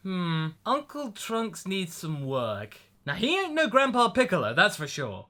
Uncle Trunks needs some work. Now he ain't no Grandpa Piccolo, that's for sure.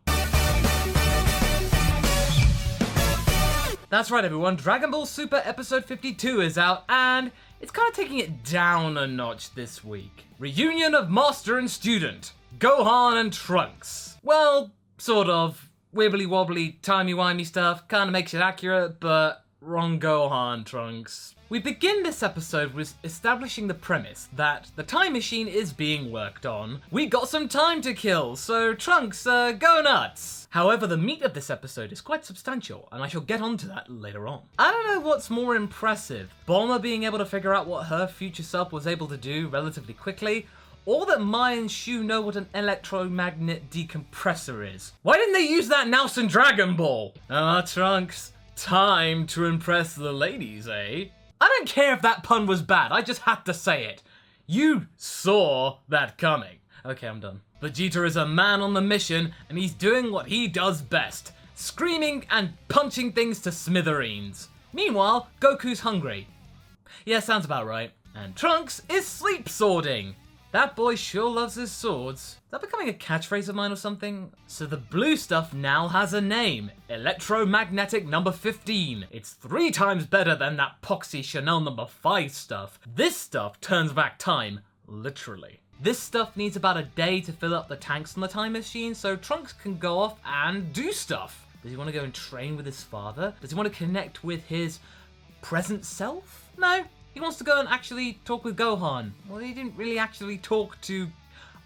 That's right everyone, Dragon Ball Super episode 52 is out and it's kind of taking it down a notch this week. Reunion of Master and Student, Gohan and Trunks. Well, sort of. Wibbly wobbly, timey-wimey stuff, kinda makes it accurate, but wrong Gohan, Trunks. We begin this episode with establishing the premise that the time machine is being worked on. We got some time to kill, so Trunks, go nuts! However, the meat of this episode is quite substantial, and I shall get onto that later on. I don't know what's more impressive, Bulma being able to figure out what her future self was able to do relatively quickly, or that Mai and Shu know what an electromagnet decompressor is. Why didn't they use that now in Dragon Ball? Trunks, time to impress the ladies, eh? I don't care if that pun was bad, I just had to say it. You saw that coming. Okay, I'm done. Vegeta is a man on the mission, and he's doing what he does best, screaming and punching things to smithereens. Meanwhile, Goku's hungry. Yeah, sounds about right. And Trunks is sleep swording. That boy sure loves his swords. Is that becoming a catchphrase of mine or something? So the blue stuff now has a name. Electromagnetic number 15. It's 3 times better than that poxy Chanel number 5 stuff. This stuff turns back time, literally. This stuff needs about a day to fill up the tanks on the time machine so Trunks can go off and do stuff. Does he want to go and train with his father? Does he want to connect with his present self? No. He wants to go and actually talk with Gohan. Well, he didn't really actually talk to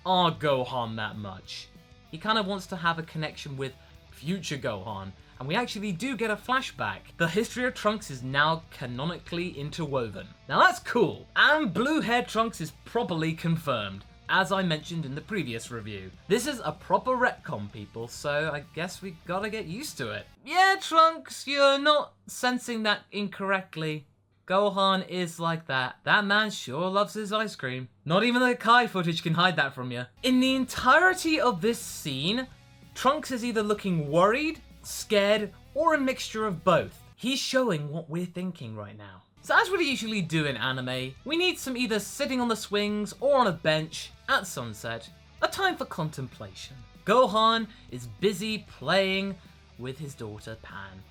our Gohan that much. He kind of wants to have a connection with future Gohan, and we actually do get a flashback. The history of Trunks is now canonically interwoven. Now that's cool, and blue hair Trunks is properly confirmed, as I mentioned in the previous review. This is a proper retcon, people, so I guess we gotta get used to it. Yeah, Trunks, you're not sensing that incorrectly. Gohan is like that. That man sure loves his ice cream. Not even the Kai footage can hide that from you. In the entirety of this scene, Trunks is either looking worried, scared, or a mixture of both. He's showing what we're thinking right now. So as we usually do in anime, we need some either sitting on the swings or on a bench at sunset, a time for contemplation. Gohan is busy playing with his daughter Pan,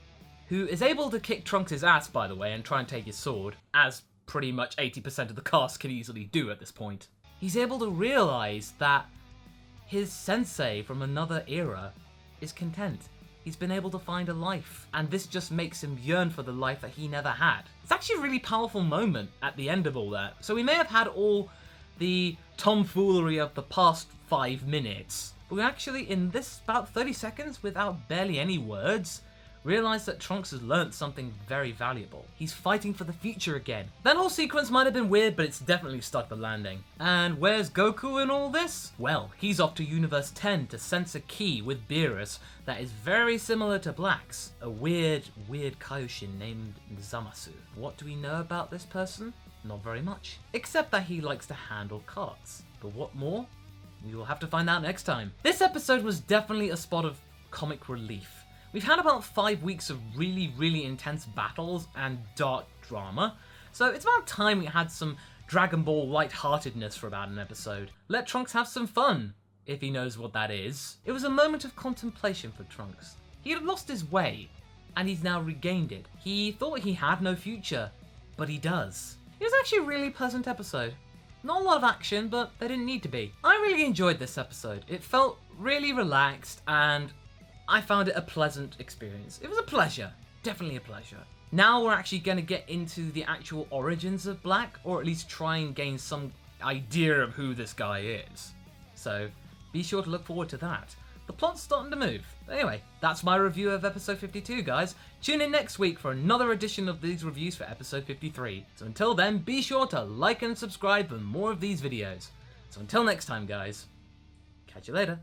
who is able to kick Trunks' ass, by the way, and try and take his sword, as pretty much 80% of the cast can easily do at this point. He's able to realise that his sensei from another era is content. He's been able to find a life, and this just makes him yearn for the life that he never had. It's actually a really powerful moment at the end of all that. So we may have had all the tomfoolery of the past 5 minutes, but we actually, in this about 30 seconds, without barely any words, realize that Trunks has learnt something very valuable. He's fighting for the future again. That whole sequence might have been weird, but it's definitely stuck the landing. And where's Goku in all this? Well, he's off to Universe 10 to sense a key with Beerus that is very similar to Black's. A weird Kaioshin named Zamasu. What do we know about this person? Not very much. Except that he likes to handle cards. But what more? We will have to find out next time. This episode was definitely a spot of comic relief. We've had about 5 weeks of really intense battles and dark drama, so it's about time we had some Dragon Ball lightheartedness for about an episode. Let Trunks have some fun, if he knows what that is. It was a moment of contemplation for Trunks. He had lost his way, and he's now regained it. He thought he had no future, but he does. It was actually a really pleasant episode. Not a lot of action, but there didn't need to be. I really enjoyed this episode. It felt really relaxed, and I found it a pleasant experience. It was a pleasure. Definitely a pleasure. Now we're actually going to get into the actual origins of Black, or at least try and gain some idea of who this guy is. So be sure to look forward to that. The plot's starting to move. Anyway, that's my review of episode 52, guys. Tune in next week for another edition of these reviews for episode 53. So until then, be sure to like and subscribe for more of these videos. So until next time, guys, catch you later.